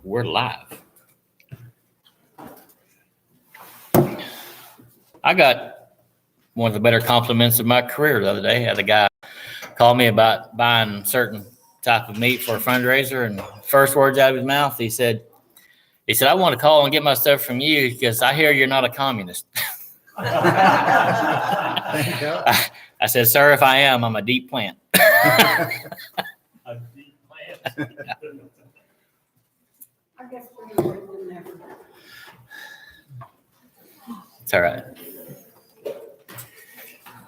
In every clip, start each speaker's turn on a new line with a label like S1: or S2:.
S1: We're live. I got one of the better compliments of my career the other day. I had a guy call me about buying certain type of meat for a fundraiser, and first words out of his mouth, he said, I want to call and get my stuff from you because I hear you're not a communist. I said, sir, if I am, I'm a deep plant.
S2: A deep plant.
S3: I guess we're in there.
S1: It's all right.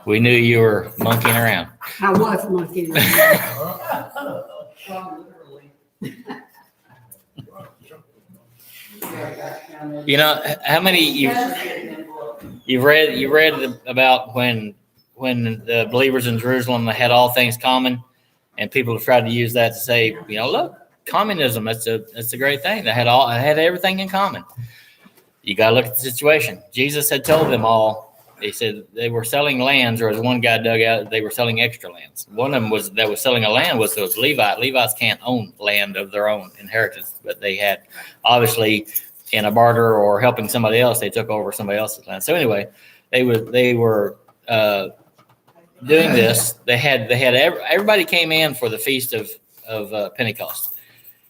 S1: We knew you were monkeying around.
S3: I was monkeying around.
S1: You know how many you've read about when the believers in Jerusalem had all things common, and people have tried to use that to say, look, communism, that's a great thing. They had everything in common. You got to look at the situation. Jesus had told them all. He said they were selling lands, or as one guy dug out, they were selling extra lands. One of them was selling a land was Levite. Levites can't own land of their own inheritance, but they had obviously in a barter or helping somebody else, they took over somebody else's land. So anyway, they were doing this. They had everybody came in for the feast of Pentecost,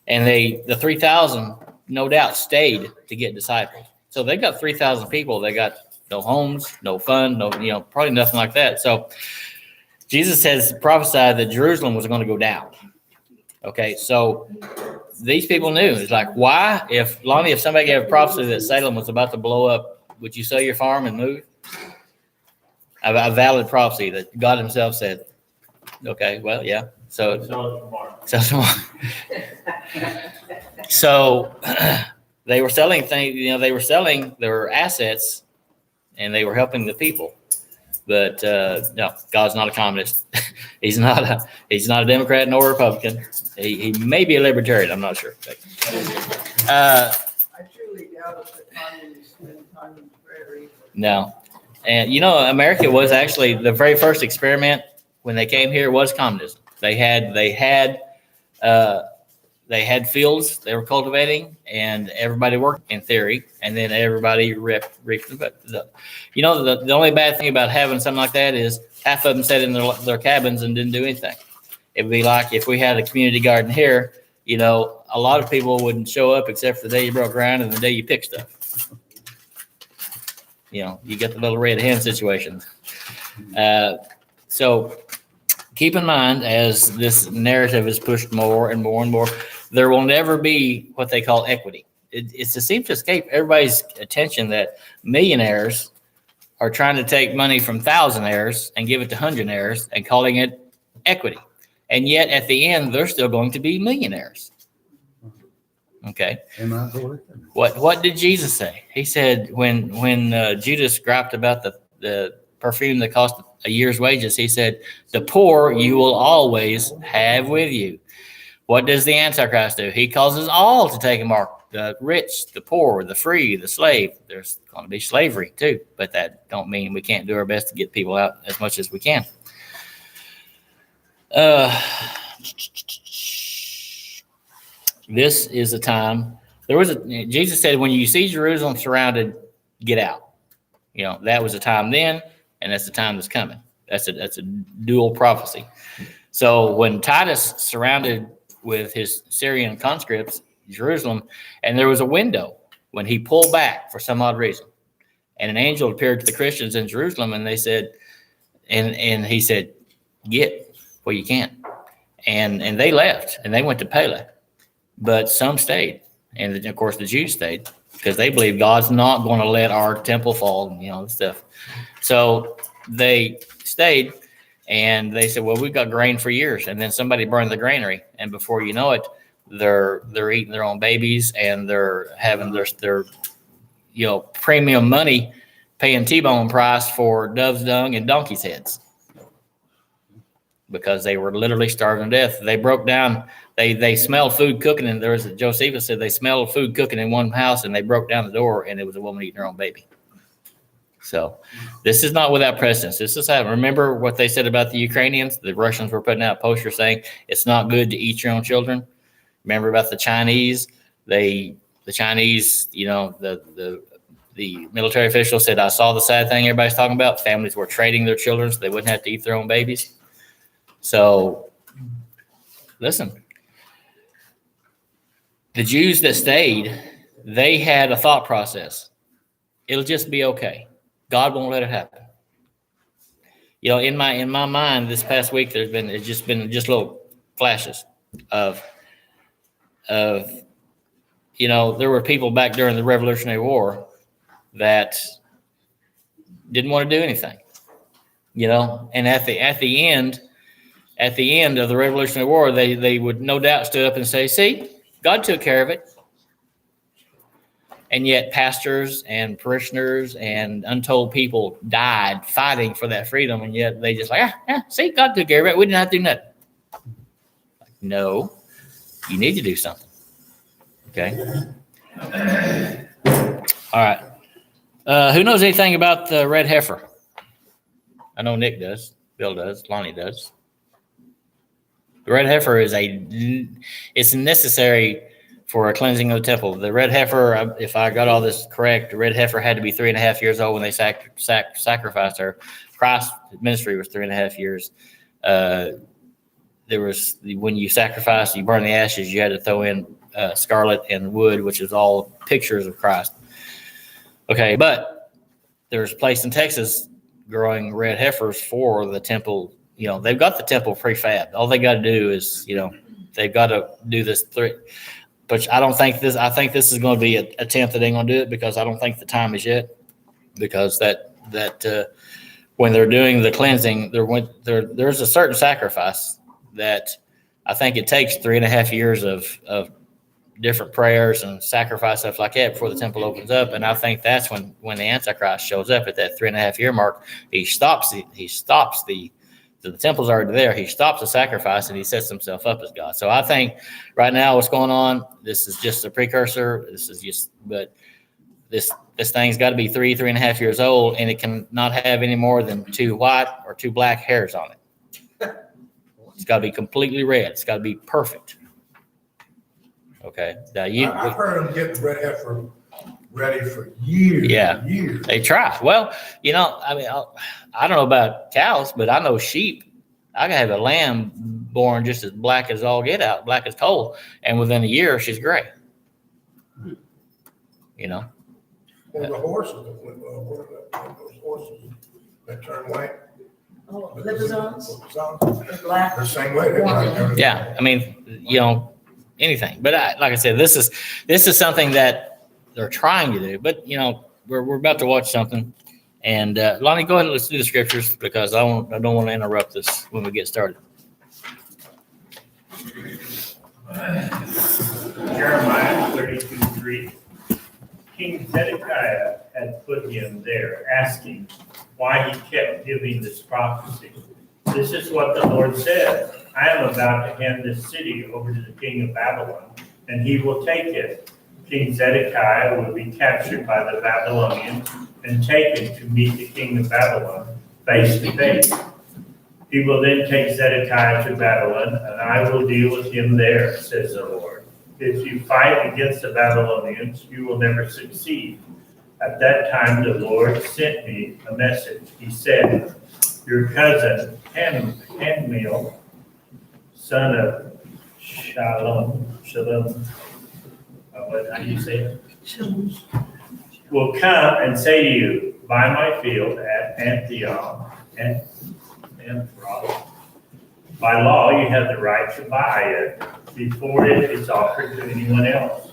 S1: and the 3,000 no doubt stayed to get disciples. So they got 3,000 people. They got no homes, no fun, probably nothing like that. So Jesus has prophesied that Jerusalem was going to go down. Okay, so these people knew. It's like, why? If somebody gave a prophecy that Salem was about to blow up, would you sell your farm and move? A valid prophecy that God himself said. Okay, well, yeah. So they were selling things, they were selling their assets, and they were helping the people. But no, God's not a communist. He's not a Democrat nor a Republican. He may be a libertarian. I'm not sure.
S4: I truly doubt if the communists spend time in prayer.
S1: No, and America was actually the very first experiment when they came here was communism. They had fields they were cultivating, and everybody worked in theory, and then everybody reaped the only bad thing about having something like that is half of them sat in their cabins and didn't do anything. It would be like if we had a community garden here, a lot of people wouldn't show up except for the day you broke ground and the day you pick stuff. You get the little red hen situation. So keep in mind, as this narrative is pushed more and more and more, there will never be what they call equity. It seems to escape everybody's attention that millionaires are trying to take money from thousandaires and give it to hundredaires and calling it equity. And yet at the end, they're still going to be millionaires. Okay. What did Jesus say? He said when Judas griped about the perfume that cost a year's wages, he said, the poor you will always have with you. What does the Antichrist do? He causes all to take a mark. The rich, the poor, the free, the slave. There's going to be slavery too, but that don't mean we can't do our best to get people out as much as we can. This is a time. Jesus said, when you see Jerusalem surrounded, get out. That was a time then, and that's the time that's coming. That's a dual prophecy. So when Titus surrounded with his Syrian conscripts Jerusalem, and there was a window when he pulled back for some odd reason, and an angel appeared to the Christians in Jerusalem, and they said, and he said, get well you can't, and they left and they went to Pele, but some stayed, and of course the Jews stayed because they believe God's not going to let our temple fall, stuff. So they stayed. And they said, well, we've got grain for years. And then somebody burned the granary. And before you know it, they're eating their own babies, and they're having their premium money paying T-bone price for dove's dung and donkey's heads because they were literally starving to death. They broke down. They smelled food cooking. And Josephus said they smelled food cooking in one house, and they broke down the door, and it was a woman eating her own baby. So this is not without precedence. This is how, remember what they said about the Ukrainians? The Russians were putting out posters saying it's not good to eat your own children. Remember about the Chinese? The Chinese, the military official said, I saw the sad thing everybody's talking about. Families were trading their children so they wouldn't have to eat their own babies. So listen, the Jews that stayed, they had a thought process. It'll just be okay. God won't let it happen. In my mind, this past week, it's just been little flashes of, there were people back during the Revolutionary War that didn't want to do anything, and at the end of the Revolutionary War, they would no doubt stood up and say, see, God took care of it. And yet pastors and parishioners and untold people died fighting for that freedom. And yet they just see, God took care of it. We didn't have to do nothing. No, you need to do something. Okay. All right. Who knows anything about the red heifer? I know Nick does. Bill does. Lonnie does. The red heifer it's necessary for a cleansing of the temple. The red heifer, if I got all this correct, the red heifer had to be 3.5 years old when they sacrificed her. Christ's ministry was 3.5 years. When you sacrificed, you burn the ashes, you had to throw in scarlet and wood, which is all pictures of Christ. Okay, but there's a place in Texas growing red heifers for the temple. They've got the temple prefab. All they got to do is, they've got to do this but I don't think this. I think this is going to be an attempt that they're going to do it because I don't think the time is yet. Because that when they're doing the cleansing, there's a certain sacrifice that I think it takes 3.5 years of different prayers and sacrifice, stuff like that, before the temple opens up. And I think that's when the Antichrist shows up at that 3.5 year mark. He stops the temple's already there. He stops the sacrifice and he sets himself up as God. So I think right now what's going on, this is just a precursor. But this thing's got to be 3.5 years old, and it can not have any more than 2 white or 2 black hairs on it. It's got to be completely red. It's got to be perfect. Okay. Now
S5: I've heard them get the red heifer ready for years.
S1: Yeah.
S5: And years.
S1: They try. Well, I don't know about cows, but I know sheep. I can have a lamb born just as black as all get out, black as coal, and within a year she's gray.
S5: Or the horses, what are those horses that turn white?
S4: Oh, Libizons,
S5: Libizons.
S4: the black.
S5: The same way. They're like,
S1: Yeah, anything. But like I said, this is something that they're trying to do. But we're about to watch something. And Lonnie, go ahead and let's do the scriptures because I don't want to interrupt this when we get started.
S2: Jeremiah 32:3. King Zedekiah had put him there, asking why he kept giving this prophecy. This is what the Lord said. I am about to hand this city over to the king of Babylon, and he will take it. King Zedekiah will be captured by the Babylonians and taken to meet the king of Babylon face to face. He will then take Zedekiah to Babylon, and I will deal with him there, says the Lord. If you fight against the Babylonians, you will never succeed. At that time, the Lord sent me a message. He said, your cousin, Hanmiel, son of Shalom, how do you say it? Will come and say to you, buy my field at Antioch, by law, you have the right to buy it before it is offered to anyone else.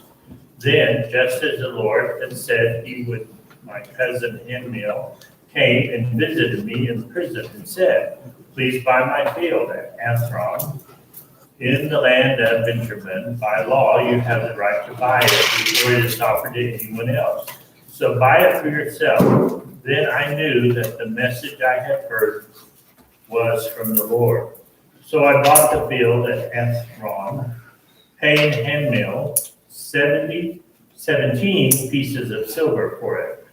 S2: Then, just as the Lord had said he would, my cousin Hanmiel came and visited me in prison and said, please buy my field at Anthron in the land of Benjamin. By law, you have the right to buy it before it is offered to anyone else. So buy it for yourself. Then I knew that the message I had heard was from the Lord. So I bought the field at Anthron, paying Hanmiel 17 pieces of silver for it.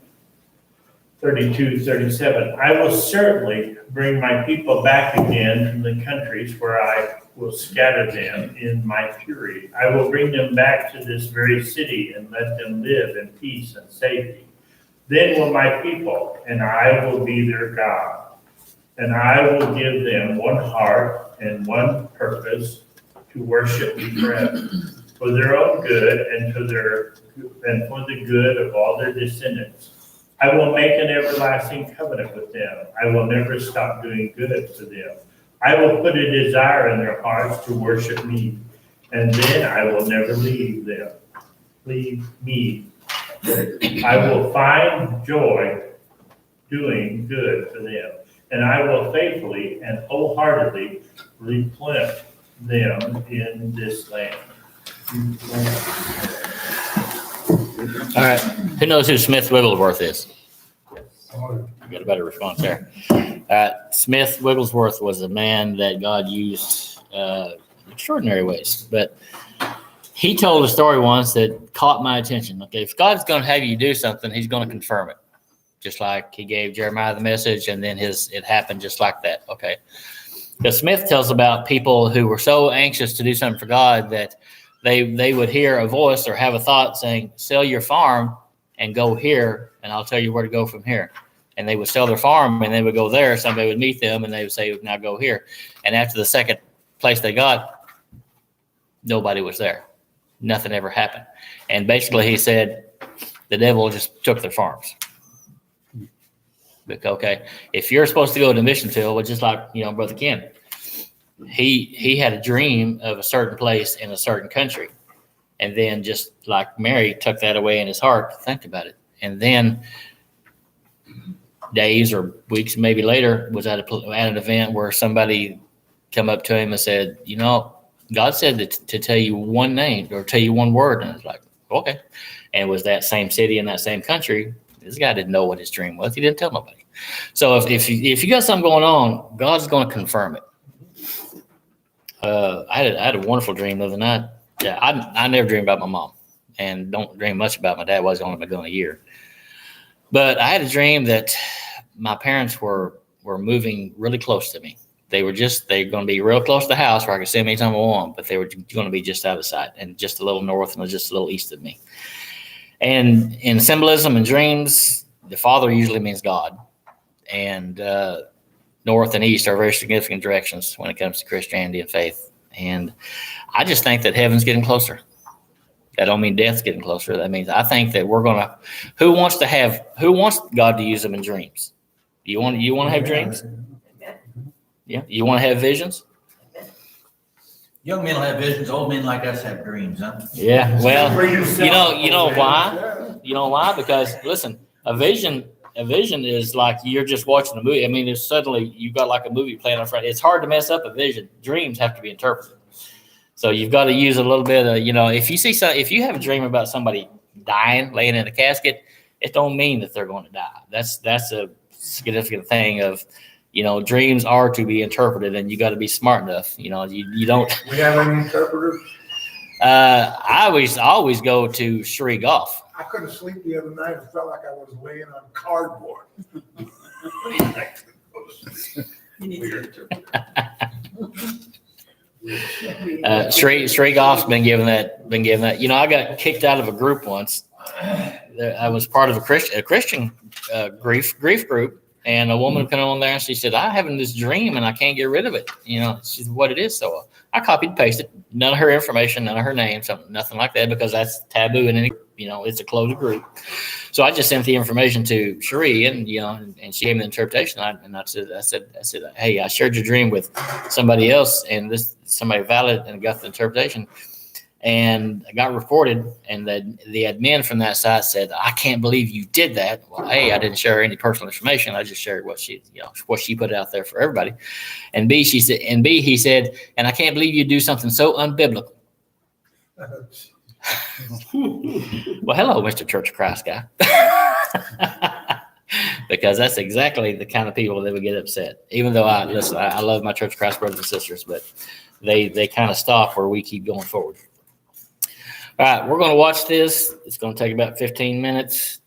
S2: 32:37. I will certainly bring my people back again from the countries where I will scatter them in my fury. I will bring them back to this very city and let them live in peace and safety. Then will my people, and I will be their God, and I will give them one heart and one purpose to worship me forever, for their own good and for the good of all their descendants. I will make an everlasting covenant with them. I will never stop doing good to them. I will put a desire in their hearts to worship me, and then I will never leave me. I will find joy doing good to them, and I will faithfully and wholeheartedly replenish them in this land.
S1: All right. Who knows who Smith Wigglesworth is? You got a better response there. Smith Wigglesworth was a man that God used in extraordinary ways. But he told a story once that caught my attention. Okay, if God's going to have you do something, he's going to confirm it. Just like he gave Jeremiah the message, and then it happened just like that. Okay. Because Smith tells about people who were so anxious to do something for God that they would hear a voice or have a thought saying, sell your farm and go here, and I'll tell you where to go from here. And they would sell their farm, and they would go there. Somebody would meet them, and they would say, now go here. And after the second place they got, nobody was there. Nothing ever happened. And basically he said the devil just took their farms. Okay, if you're supposed to go to mission field, well, just like, Brother Ken, he had a dream of a certain place in a certain country. And then just like Mary took that away in his heart to think about it. And then days or weeks maybe later was at an event where somebody come up to him and said, God said to tell you one name or tell you one word. And it's like, okay. And it was that same city in that same country. This guy didn't know what his dream was. He didn't tell nobody. So if you got something going on, God's going to confirm it. I had a wonderful dream the other night. Yeah, I never dream about my mom, and don't dream much about my dad. Was only been gone a year. But I had a dream that my parents were moving really close to me. They're going to be real close to the house where I could see them anytime I want, but they were going to be just out of sight and just a little north and just a little east of me. And in symbolism and dreams, the Father usually means God. And north and east are very significant directions when it comes to Christianity and faith. And I just think that heaven's getting closer. That don't mean death's getting closer. That means I think that we're going to. Who wants God to use them in dreams? You want to have dreams? Yeah. You want to have visions?
S6: Young men will have visions, old men like us have dreams, huh?
S1: Yeah. Well, you know why? You know why? Because listen, a vision is like you're just watching a movie. I mean, it's suddenly you've got like a movie playing in front. It's hard to mess up a vision. Dreams have to be interpreted. So you've got to use a little bit of, if you have a dream about somebody dying, laying in a casket, it don't mean that they're going to die. That's a significant thing of, dreams are to be interpreted, and you got to be smart enough. You don't.
S5: We have any interpreters?
S1: I always go to Sheree Goff.
S5: I couldn't sleep the other night. It felt like I was laying on cardboard.
S4: You need to interpret.
S1: Sheree Goff's been given that. I got kicked out of a group once. I was part of a Christian grief group, and a woman came on there and she said, "I'm having this dream and I can't get rid of it." She's what it is. So I copied and pasted none of her information, none of her name, nothing like that, because that's taboo in any. It's a closed group. So I just sent the information to Sheree, and she gave me the interpretation. I said, hey, I shared your dream with somebody else, and somebody valid and got the interpretation, and I got reported. And the admin from that site said, I can't believe you did that. Well, A, I didn't share any personal information. I just shared what she put out there for everybody. And B, he said, and I can't believe you do something so unbiblical. Well, hello, Mr. Church of Christ guy. Because that's exactly the kind of people that would get upset. Even though I love my Church of Christ brothers and sisters, but they kind of stop where we keep going forward. All right, we're going to watch this. It's going to take about 15 minutes,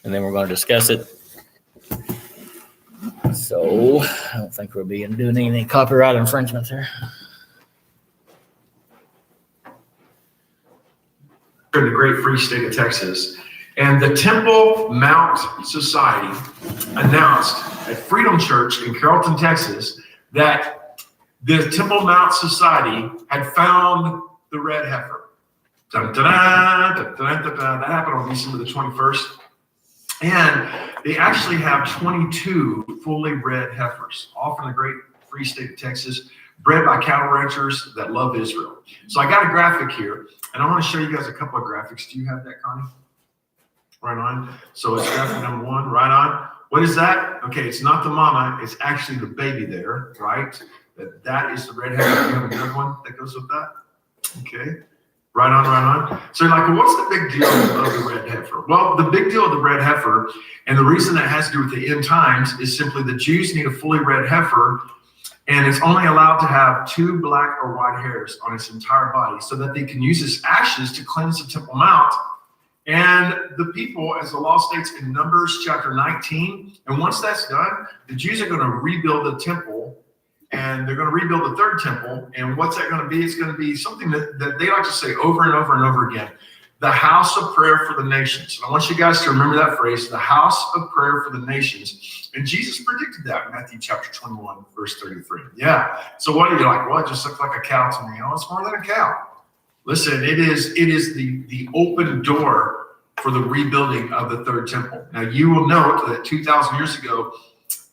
S1: and then we're going to discuss it. So I don't think we'll be doing any copyright infringements here.
S7: In the great free state of Texas. And the Temple Mount Society announced at Freedom Church in Carrollton, Texas, that the Temple Mount Society had found the red heifer. Dun, dun, dun, dun, dun, dun, dun. That happened on December the 21st. And they actually have 22 fully red heifers, all from the great free state of Texas, bred by cattle ranchers that love Israel. So I got a graphic here, and I want to show you guys a couple of graphics. Do you have that, Connie? Right on. So it's graphic number 1, right on. What is that? Okay, it's not the mama, it's actually the baby there, right? That is the red heifer. You have another one that goes with that? Okay. Right on, right on. So you're like, well, what's the big deal of the red heifer? Well, the big deal of the red heifer, and the reason that has to do with the end times, is simply the Jews need a fully red heifer, and it's only allowed to have 2 black or white hairs on its entire body so that they can use its ashes to cleanse the Temple Mount. And the people, as the law states in Numbers chapter 19, and once that's done, the Jews are going to rebuild the temple, and they're going to rebuild the third temple. And what's that going to be? It's going to be something that they like to say over and over and over again, the house of prayer for the nations. And I want you guys to remember that phrase, the house of prayer for the nations. And Jesus predicted that in Matthew chapter 21, verse 33. Yeah. So what are you like? Well, it just looks like a cow to me. Oh, it's more than a cow. Listen, it is the open door for the rebuilding of the third temple. Now, you will note that 2,000 years ago,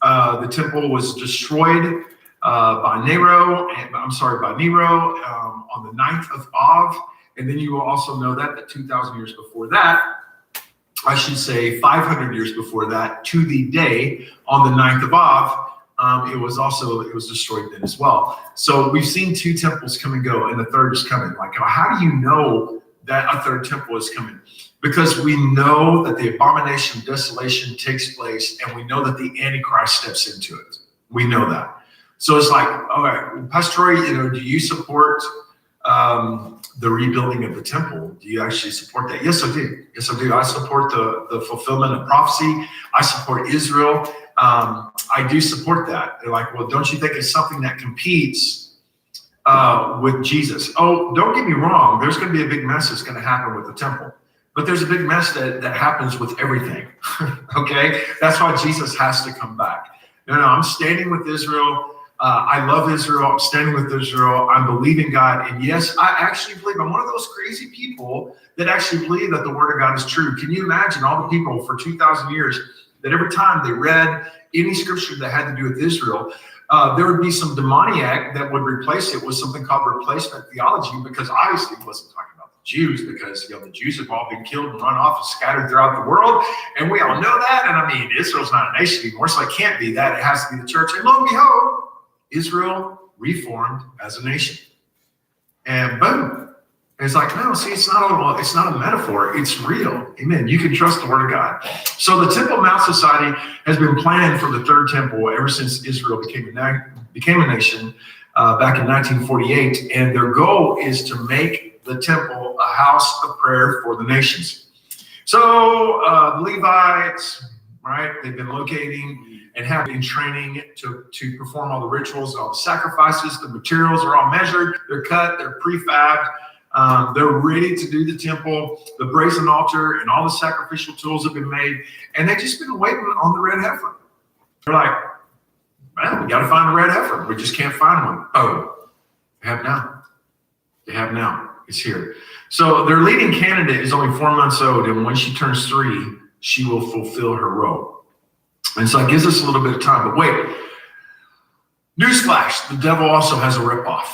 S7: the temple was destroyed by Nero on the 9th of Av. And then you will also know that 2,000 years before that, I should say 500 years before that, to the day on the 9th of Av, it was destroyed then as well. So we've seen 2 temples come and go, and the third is coming. Like, how do you know that a third temple is coming? Because we know that the abomination of desolation takes place, and we know that the Antichrist steps into it. We know that. So it's like, all right, Pastor Troy, do you support the rebuilding of the temple? Do you actually support that? Yes, I do. Yes, I do. I support the fulfillment of prophecy. I support Israel. I do support that. They're like, well, don't you think it's something that competes with Jesus? Oh, don't get me wrong. There's going to be a big mess that's going to happen with the temple. But there's a big mess that happens with everything. Okay? That's why Jesus has to come back. No, I'm standing with Israel. I love Israel. I'm standing with Israel. I'm believing God. And yes, I actually believe. I'm one of those crazy people that actually believe that the word of God is true. Can you imagine all the people for 2,000 years that every time they read any scripture that had to do with Israel, there would be some demoniac that would replace it with something called replacement theology, because obviously it wasn't talking about the Jews, because the Jews have all been killed and run off and scattered throughout the world. And we all know that. And I mean, Israel's not a nation anymore, so it can't be that. It has to be the church. And lo and behold, Israel reformed as a nation. And boom. And it's like, no, see, it's not a metaphor. It's real. Amen. You can trust the word of God. So the Temple Mount Society has been planning for the third temple ever since Israel became a nation back in 1948. And their goal is to make the temple a house of prayer for the nations. So the Levites, right, they've been locating and have been training to perform all the rituals, all the sacrifices. The materials are all measured, they're cut, they're prefabbed. They're ready to do the temple, the brazen altar, and all the sacrificial tools have been made. And they've just been waiting on the red heifer. They're like, well, we got to find the red heifer. We just can't find one. Oh, they have now. They have now. It's here. So their leading candidate is only 4 months old. And when she turns 3, she will fulfill her role. And so it gives us a little bit of time. But wait, newsflash, the devil also has a ripoff.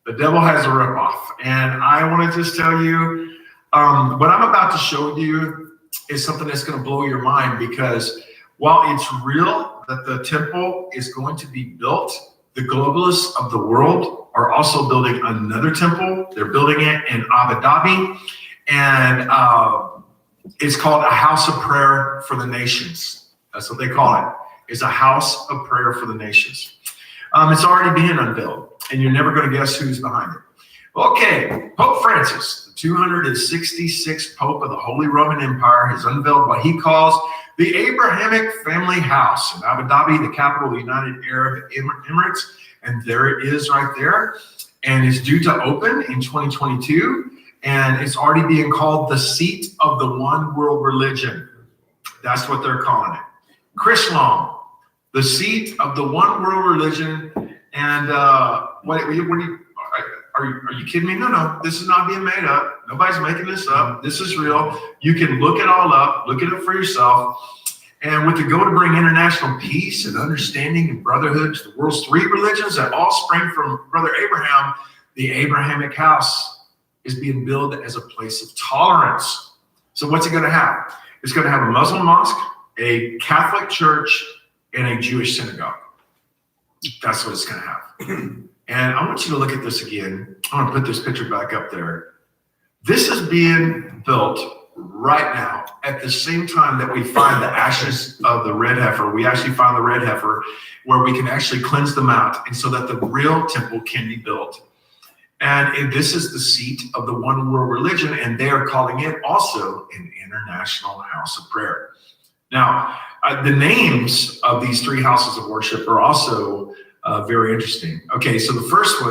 S7: The devil has a ripoff. And I want to just tell you, what I'm about to show you is something that's going to blow your mind, because while it's real that the temple is going to be built, the globalists of the world are also building another temple. They're building it in Abu Dhabi. And it's called a house of prayer for the nations. That's what they call it. It's a house of prayer for the nations. It's already being unveiled, and you're never going to guess who's behind it. Okay, Pope Francis, the 266th Pope of the Holy Roman Empire, has unveiled what he calls the Abrahamic Family House in Abu Dhabi, the capital of the United Arab Emirates. And there it is right there. And it's due to open in 2022. And it's already being called the seat of the one world religion. That's what they're calling it. Chrislam, the seat of the one world religion. And what are you kidding me? No, this is not being made up. Nobody's making this up. This is real. You can look it all up, look it up for yourself. And with the goal to bring international peace and understanding and brotherhood to the world's three religions that all spring from Brother Abraham, the Abrahamic house is being built as a place of tolerance. So what's it going to have? It's going to have a Muslim mosque, a Catholic church, and a Jewish synagogue. That's what it's going to have. And I want you to look at this again. I'm going to put this picture back up there. This is being built right now at the same time that we find the ashes of the red heifer. We actually find the red heifer where we can actually cleanse them out, and so that the real temple can be built. And this is the seat of the one world religion, and they are calling it also an international house of prayer. Now, the names of these three houses of worship are also very interesting. Okay, so the first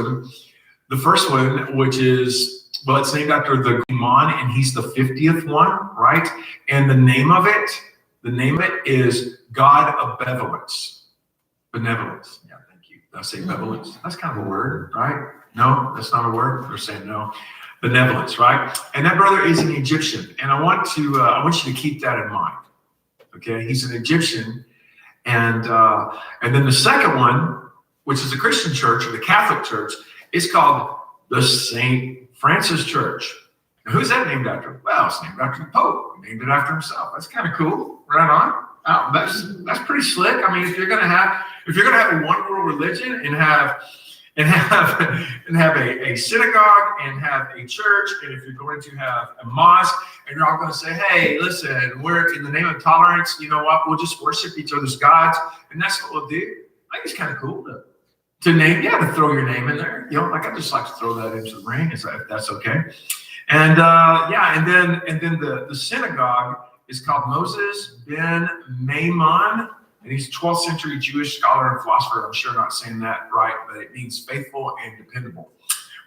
S7: one, which is, well, it's named after the Imam, and he's the 50th one, right? And the name of it is God of Benevolence. Benevolence. Yeah, thank you. Did I say benevolence? That's kind of a word, right? No, that's not a word. They're saying no. Benevolence, right? And that brother is an Egyptian, and I want you to keep that in mind. Okay, he's an Egyptian, and then the second one, which is a Christian church or the Catholic Church, is called the St. Francis Church. Now, who's that named after? Well, it's named after the Pope. He named it after himself. That's kind of cool. Right on. Oh, that's pretty slick. I mean, if you're gonna have a one world religion and have a synagogue and have a church, and if you're going to have a mosque, and you're all going to say, hey, listen, we're in the name of tolerance, you know what? We'll just worship each other's gods, and that's what we'll do. I think it's kind of cool to name, to throw your name in there. You know, like I just like to throw that into the ring, if that's okay. And and then the synagogue is called Moses ben Maimon, and he's a 12th century Jewish scholar and philosopher. I'm sure I'm not saying that right, but it means faithful and dependable.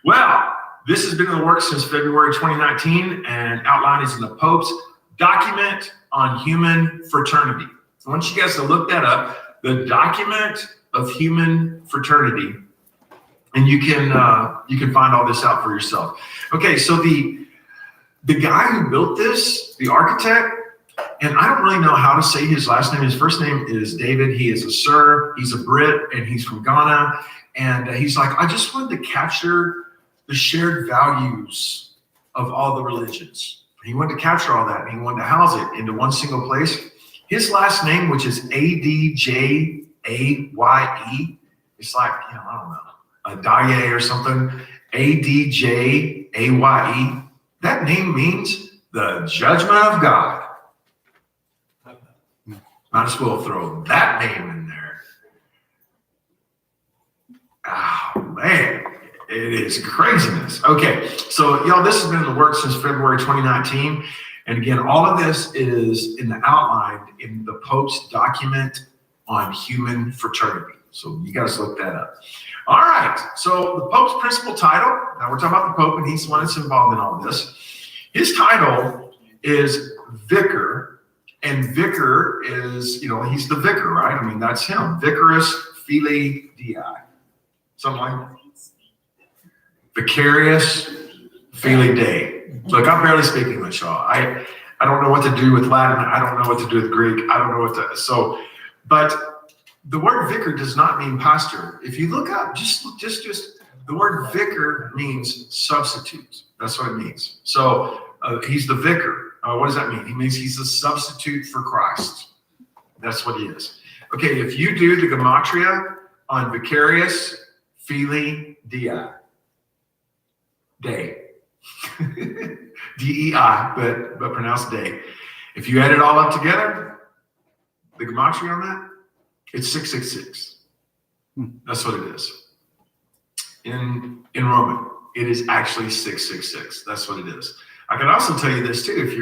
S7: Well, this has been in the works since February 2019, and outlined is in the Pope's document on human fraternity. I want you guys to look that up, the document of human fraternity, and you can find all this out for yourself. Okay, so the guy who built this, the architect, and I don't really know how to say his last name. His first name is David. He is a Sir. He's a Brit, and he's from Ghana. And he's like, I just wanted to capture the shared values of all the religions. He wanted to capture all that, and he wanted to house it into one single place. His last name, which is Adjaye, it's like, I don't know, a Daye or something. Adjaye. That name means the judgment of God. Might as well throw that name in there. Oh, man, it is craziness. Okay, so y'all, this has been in the works since February 2019. And again, all of this is in the outline in the Pope's document on human fraternity. So you guys look that up. All right, so the Pope's principal title, now we're talking about the Pope, and he's the one that's involved in all this. His title is Vicar. And vicar is, he's the vicar, right? I mean, that's him. Vicarus Filii Dei. Something like that. Vicarius Filii Dei. Look, I barely speak English, y'all. I don't know what to do with Latin. I don't know what to do with Greek. I don't know what to, but the word vicar does not mean pastor. If you look up, just the word vicar means substitute. That's what it means. So he's the vicar. What does that mean? He means he's a substitute for Christ. That's what he is. Okay, if you do the gematria on Vicarius Filii Dei, D-E-I, but pronounced Dei. If you add it all up together, the gematria on that, it's 666. That's what it is in Roman. It is actually 666. That's what it is. I can also tell you this too, if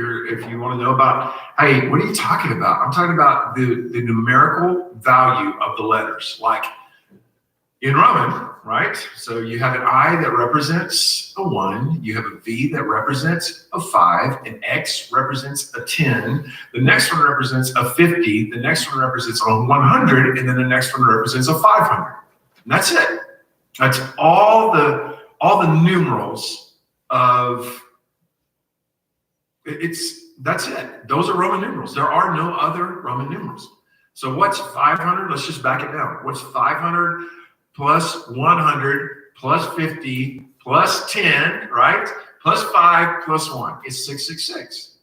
S7: you want to know about, hey, what are you talking about? I'm talking about the numerical value of the letters. Like in Roman, right? So you have an I that represents a 1, you have a V that represents a 5, an X represents a 10, the next one represents a 50, the next one represents a 100, and then the next one represents a 500. And that's it. That's all the numerals of that's it. Those are Roman numerals. There are no other Roman numerals. So what's 500? Let's just back it down. What's 500 plus 100 plus 50 plus 10, right? Plus 5 plus 1. It's 666.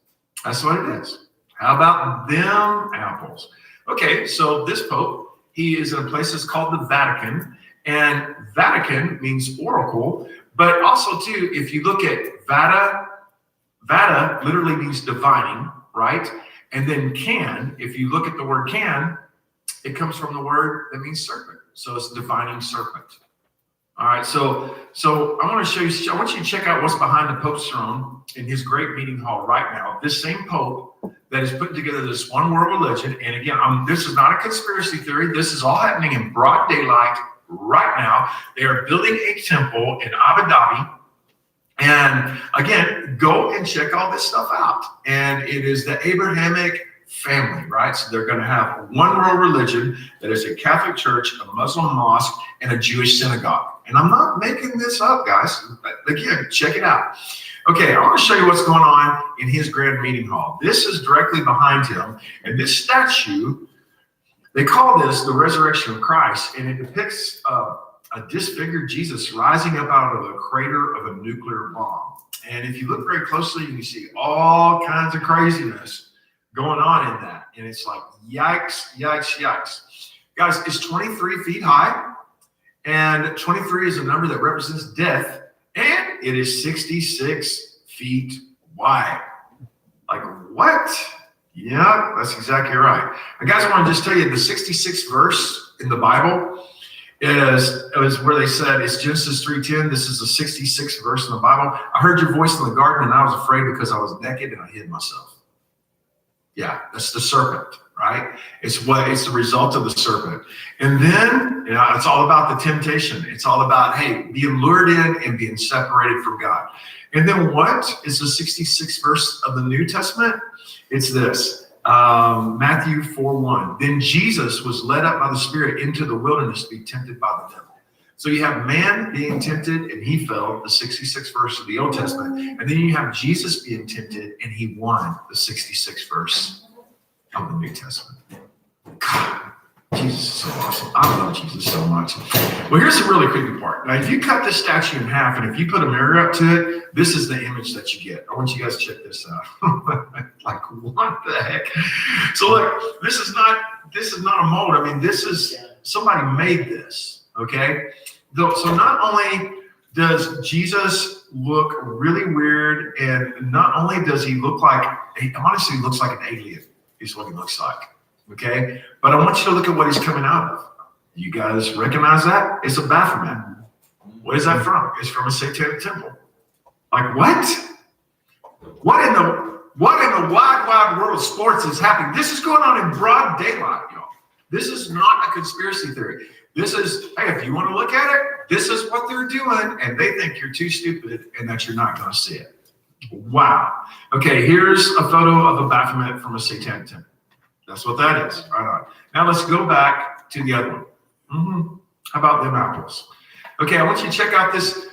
S7: That's what it is. How about them apples? Okay, so this Pope, he is in a place that's called the Vatican. And Vatican means oracle. But also, too, if you look at Vata literally means divining, right? And then can, if you look at the word can, it comes from the word that means serpent. So it's divining serpent. All right, so I want to show you, I want you to check out what's behind the Pope's throne in his great meeting hall right now. This same Pope that is putting together this one world religion. And again, this is not a conspiracy theory. This is all happening in broad daylight right now. They are building a temple in Abu Dhabi. And again, go and check all this stuff out. And it is the Abrahamic family, right? So they're going to have one world religion that is a Catholic church, a Muslim mosque, and a Jewish synagogue. And I'm not making this up, guys. Again, check it out. Okay, I want to show you what's going on in his grand meeting hall. This is directly behind him. And this statue, they call this the resurrection of Christ. And it depicts a disfigured Jesus rising up out of the crater of a nuclear bomb. And if you look very closely, you can see all kinds of craziness going on in that. And it's like, yikes, yikes, yikes. Guys, it's 23 feet high. And 23 is a number that represents death. And it is 66 feet wide. Like, what? Yeah, that's exactly right. And guys, I want to just tell you the 66th verse in the Bible is where they said it's Genesis 3:10. This is the 66th verse in the Bible. I heard your voice in the garden and I was afraid because I was naked and I hid myself. Yeah, that's the serpent, right? It's the result of the serpent. And then, it's all about the temptation. It's all about, hey, being lured in and being separated from God. And then what is the 66th verse of the New Testament? It's this. Matthew 4:1. Then Jesus was led up by the Spirit into the wilderness to be tempted by the devil. So you have man being tempted and he fell, the 66th verse of the Old Testament. And then you have Jesus being tempted and he won, the 66th verse of the New Testament. God, Jesus is so awesome. I love Jesus so much. Well, here's the really creepy part. Now, if you cut this statue in half and if you put a mirror up to it, this is the image that you get. I want you guys to check this out. Like, what the heck? So look, this is not a mold. I mean, this is, somebody made this, okay? So not only does Jesus look really weird, and not only does he look like, he honestly looks like an alien, is what he looks like, okay? But I want you to look at what he's coming out of. You guys recognize that? It's a Baphomet. What is that from? It's from a satanic temple. Like, what? What in the wide world of sports is happening? This is going on in broad daylight, y'all. This is not a conspiracy theory. This is, hey, if you want to look at it, this is what they're doing, and they think you're too stupid and that you're not going to see it. Wow. Okay, here's a photo of a Baphomet from a satanic temple. That's what that is. Right on. Now let's go back to the other one. How about them apples? Okay, I want you to check out this.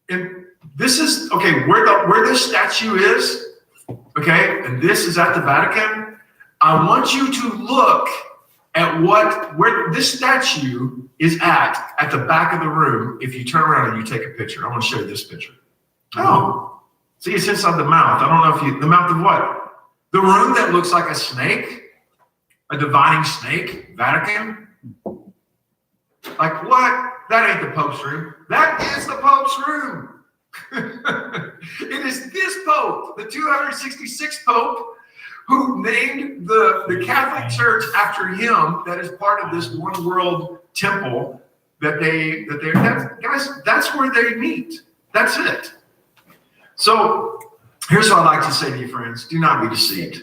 S7: And this is, okay, where this statue is, okay, and this is at the Vatican. I want you to look at where this statue is at the back of the room. If you turn around and you take a picture, I want to show you this picture. Oh, see, it's inside the mouth. I don't know the mouth of what? The room that looks like a snake, a divining snake, Vatican. Like, what? That ain't the Pope's room. That is the Pope's room. It is this Pope, the 266th Pope, who named the Catholic Church after him. That is part of this one world temple that guys, that's where they meet. That's it. So here's what I'd like to say to you, friends. Do not be deceived.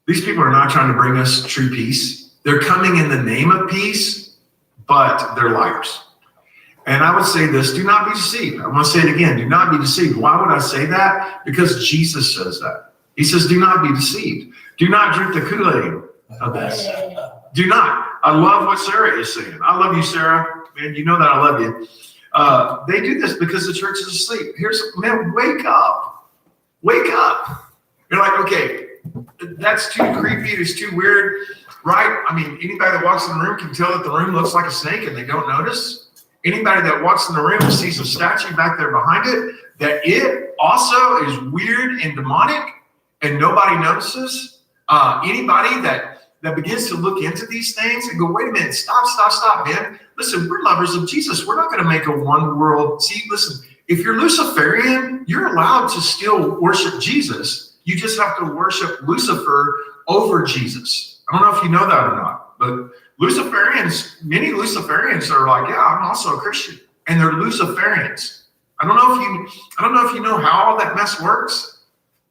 S7: These people are not trying to bring us true peace. They're coming in the name of peace, but they're liars. And I would say this, do not be deceived. I want to say it again, do not be deceived. Why would I say that? Because Jesus says that. He says, do not be deceived. Do not drink the Kool-Aid of this. Do not. I love what Sarah is saying. I love you, Sarah. Man, you know that I love you. They do this because the church is asleep. Man, wake up. Wake up. You're like, okay, that's too creepy. It's too weird, right? I mean, anybody that walks in the room can tell that the room looks like a snake and they don't notice. Anybody that walks in the room and sees a statue back there behind it, that it also is weird and demonic and nobody notices. Anybody that begins to look into these things and go, wait a minute, stop, man. Listen, we're lovers of Jesus. We're not going to make a one world. See, listen, if you're Luciferian, you're allowed to still worship Jesus. You just have to worship Lucifer over Jesus. I don't know if you know that or not, but many Luciferians are like, yeah, I'm also a Christian, and they're Luciferians. I don't know if you know how all that mess works,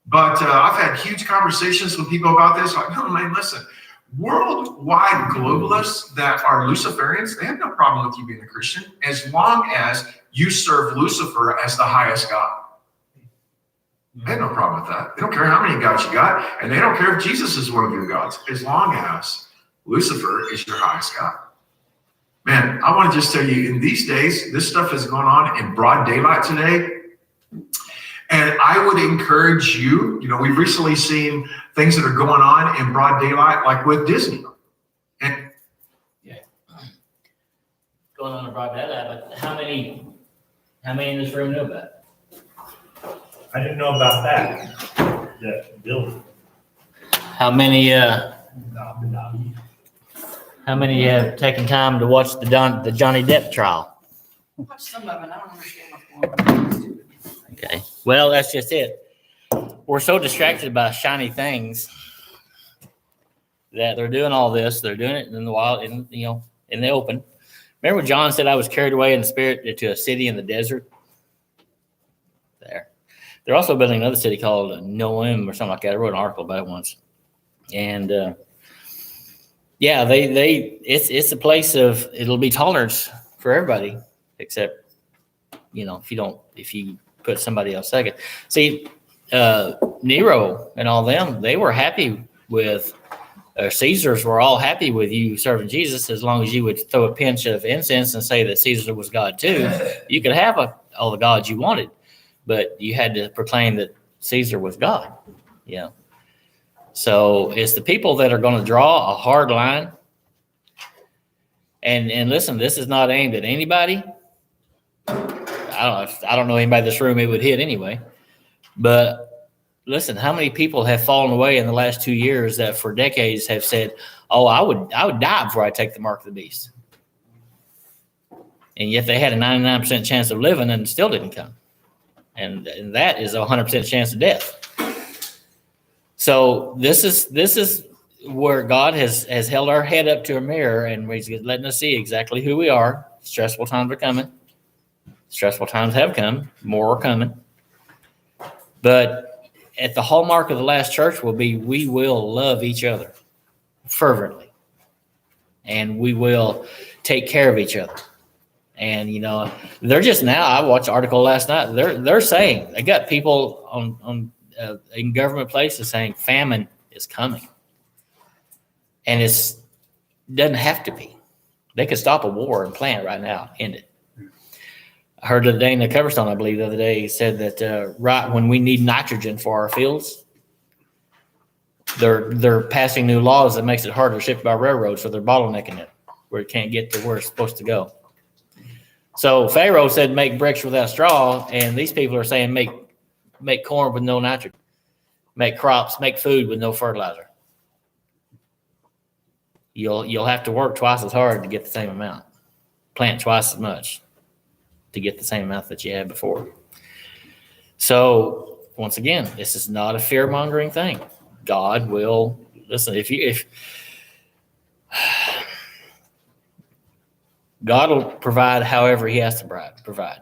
S7: but I've had huge conversations with people about this. Like, no, man, listen, worldwide globalists that are Luciferians, they have no problem with you being a Christian as long as you serve Lucifer as the highest God. They have no problem with that. They don't care how many gods you got, and they don't care if Jesus is one of your gods, as long as Lucifer is your highest God. Man, I want to just tell you, in these days, this stuff is going on in broad daylight today. And I would encourage you, we've recently seen things that are going on in broad daylight, like with Disney. And
S1: Going on about that, but how many in this room know about it?
S2: I didn't know about that building.
S1: How many have taken time to watch the Johnny Depp trial?
S4: Watch some of it, I don't understand what's
S1: Okay. Well, that's just it. We're so distracted by shiny things that they're doing all this. They're doing it in the wild, in the open. Remember when John said, I was carried away in the spirit to a city in the desert? There. They're also building another city called Noam or something like that. I wrote an article about it once. And it's a place of, it'll be tolerance for everybody, except, if you put somebody else second. See, Nero and all them, they were happy with, Caesars were all happy with you serving Jesus as long as you would throw a pinch of incense and say that Caesar was God too. You could have all the gods you wanted, but you had to proclaim that Caesar was God. So it's the people that are going to draw a hard line. And listen, this is not aimed at anybody. I don't know anybody in this room it would hit anyway. But listen, how many people have fallen away in the last 2 years that for decades have said, "Oh, I would die before I take the mark of the beast," and yet they had a 99% chance of living and still didn't come, and that is a 100% chance of death. So this is where God has held our head up to a mirror and He's letting us see exactly who we are. Stressful times are coming. Stressful times have come. More are coming. But at the hallmark of the last church will be we will love each other fervently. And we will take care of each other. And, they're just now, I watched an article last night. They're saying, they got people in government places saying famine is coming. And it doesn't have to be. They could stop a war and plan it right now, end it. I heard Dana Coverstone, I believe, the other day, he said that right when we need nitrogen for our fields, they're passing new laws that makes it harder to ship by railroad, so they're bottlenecking it where it can't get to where it's supposed to go. So Pharaoh said make bricks without straw, and these people are saying make corn with no nitrogen, make crops, make food with no fertilizer. You'll have to work twice as hard to get the same amount, plant twice as much to get the same amount that you had before. So once again, this is not a fear-mongering thing. God will listen. If God will provide however He has to provide,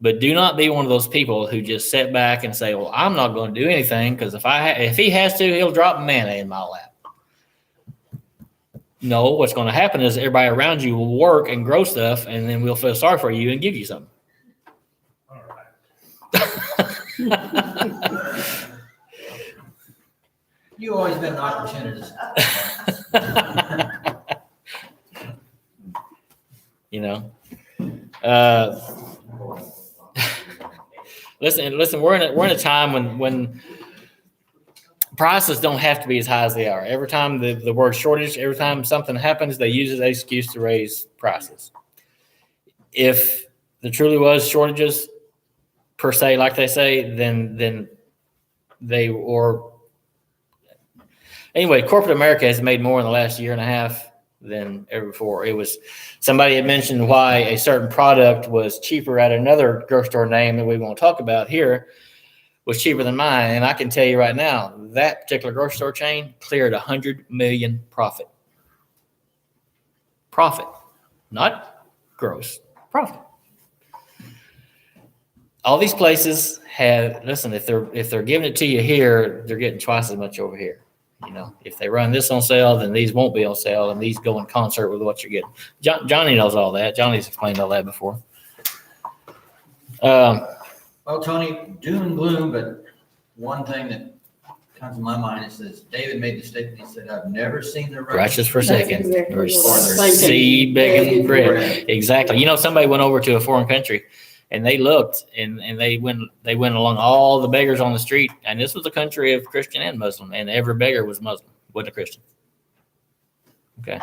S1: But do not be one of those people who just sit back and say, well, I'm not going to do anything because if he has to, he'll drop manna in my lap. No, what's going to happen is everybody around you will work and grow stuff, and then we'll feel sorry for you and give you something.
S2: All right.
S6: You always been an opportunist.
S1: You know, listen. We're in a time when prices don't have to be as high as they are. Every time the word shortage, every time something happens, they use it as an excuse to raise prices. If there truly was shortages per se, like they say, then they or anyway, corporate America has made more in the last year and a half than ever before. It was somebody had mentioned why a certain product was cheaper at another grocery store name that we won't talk about here was cheaper than mine. And I can tell you right now, that particular grocery store chain cleared $100 million profit. Profit, not gross profit. All these places have, listen, if they're giving it to you here, they're getting twice as much over here. You know, if they run this on sale, then these won't be on sale, and these go in concert with what you're getting. Johnny knows all that. Johnny's explained all that before.
S6: Well, Tony, doom and gloom, but one thing that comes to my mind is this: David made the statement. He said, "I've never seen the
S1: Righteous forsaken,
S3: Exactly.
S1: or
S3: Same thing.
S1: seed begging bread."
S6: bread."
S1: Exactly. You know, somebody went over to a foreign country, and they looked, and they went along all the beggars on the street, and this was a country of Christian and Muslim, and every beggar was Muslim, wasn't a Christian. Okay.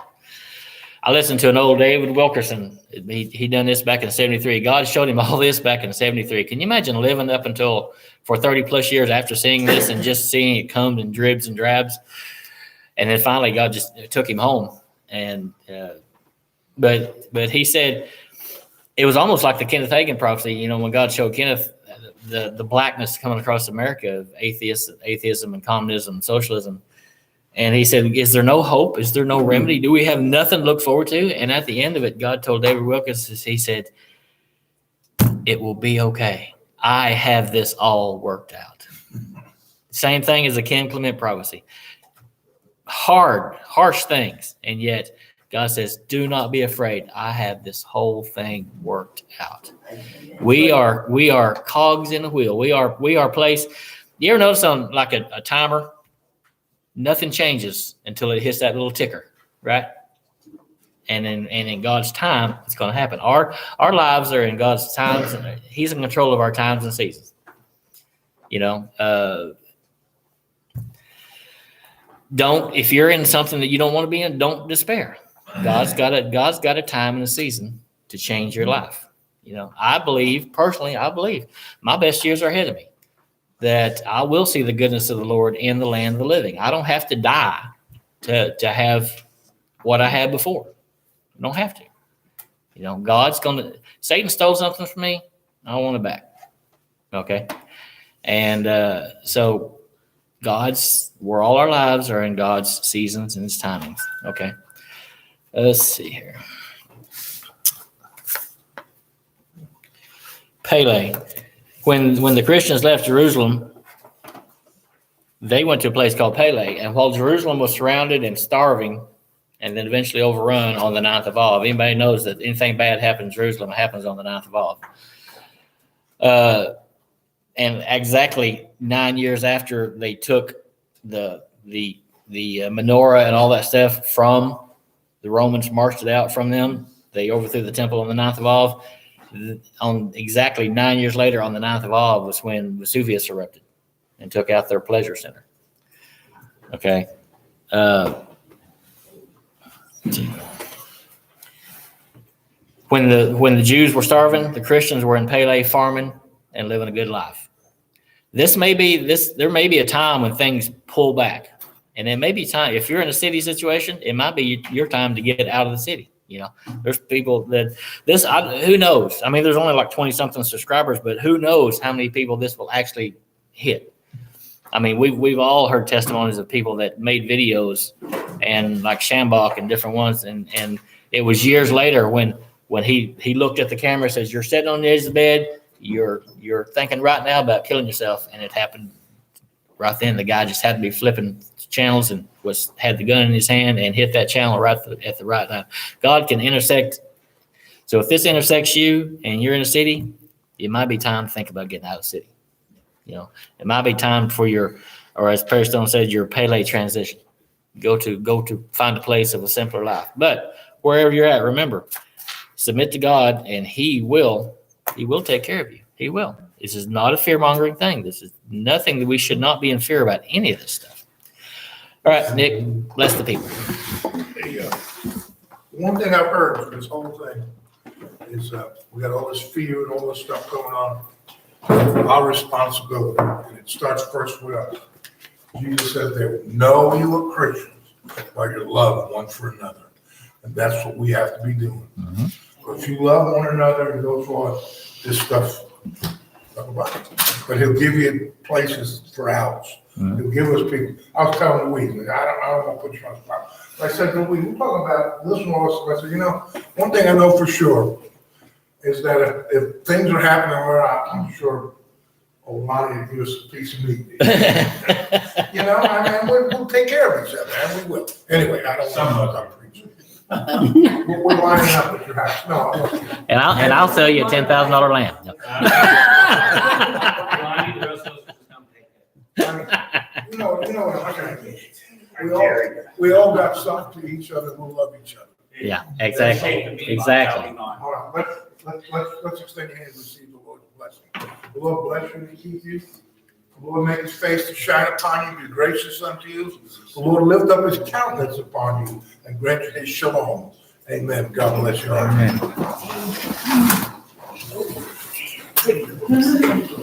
S1: I listened to an old David Wilkerson. He done this back in 73. God showed him all this back in 73. Can you imagine living up until for 30 plus years after seeing this and just seeing it come in dribs and drabs? And then finally God just took him home. And, but he said, it was almost like the Kenneth Hagin prophecy, you know, when God showed Kenneth the blackness coming across America of atheism and communism and socialism. And he said, is there no hope? Is there no remedy? Do we have nothing to look forward to? And at the end of it, God told David Wilkerson, he said, it will be okay. I have this all worked out. Same thing as the Ken Clement prophecy. Harsh things. And yet God says, do not be afraid. I have this whole thing worked out. We are cogs in the wheel. We are placed. You ever notice on like a timer? Nothing changes until it hits that little ticker, right? And in God's time, it's going to happen. Our lives are in God's times, and He's in control of our times and seasons. You know, if you're in something that you don't want to be in, don't despair. God's got a time and a season to change your life. You know, I believe my best years are ahead of me, that I will see the goodness of the Lord in the land of the living. I don't have to die to have what I had before. I don't have to. You know, Satan stole something from me. I want it back. Okay. And so where all our lives are in God's seasons and His timings. Okay. Let's see here. Pele. When the Christians left Jerusalem, they went to a place called Pele. And while Jerusalem was surrounded and starving and then eventually overrun on the 9th of Av, anybody knows that anything bad happens in Jerusalem, it happens on the 9th of Av. And exactly 9 years after they took the menorah and all that stuff from the Romans, marched it out from them, they overthrew the temple on the 9th of Av. On exactly 9 years later, on the 9th of Av, was when Vesuvius erupted and took out their pleasure center. Okay. When the Jews were starving, the Christians were in Pele farming and living a good life. There may be a time when things pull back, and it may be time. If you're in a city situation, it might be your time to get out of the city. You know, there's people who knows? I mean, there's only like 20 something subscribers, but who knows how many people this will actually hit? I mean, we've all heard testimonies of people that made videos and like Shambach and different ones. And it was years later when he looked at the camera and says, you're sitting on the edge of the bed, you're thinking right now about killing yourself, and it happened right then. The guy just had to be flipping channels and had the gun in his hand and hit that channel right at the right time. God can intersect. So if this intersects you and you're in a city, it might be time to think about getting out of the city. You know, it might be time for or as Perry Stone said, your Pele transition. Go to find a place of a simpler life. But wherever you're at, remember, submit to God, and He will take care of you. He will. This is not a fear-mongering thing. This is nothing that we should not be in fear about any of this stuff. All right, Nick, bless the people.
S5: One thing I've heard from this whole thing is we got all this fear and all this stuff going on. Our responsibility, and it starts first with us. Jesus says that know you are Christians by your love one for another. And that's what we have to be doing.
S1: Mm-hmm.
S5: So if you love one another and go for this stuff, talk about it. But He'll give you places for hours.
S1: Mm-hmm.
S5: He'll give us people. I was telling Louise, I don't want to put you on the spot. But I said, Louise, we're talking about this and all this. I said, you know, one thing I know for sure is that if things are happening where I'm sure Lonnie will give us a piece of meat. You know, I mean, we'll take care of each other, and we will. Anyway, I don't want to stop preaching. We're lining up at your house. No, I'm not.
S1: And I'll sell you a $10,000 lamb. No.
S5: You know what I'm saying. We all got something to each other. We'll love each other.
S1: Yeah, exactly. Exactly.
S5: All right, let's extend your hand and receive the Lord's blessing. The Lord bless you and keep you. The Lord make His face to shine upon you, be gracious unto you. The Lord lift up His countenance upon you and grant you His shalom. Amen. God bless you. Amen.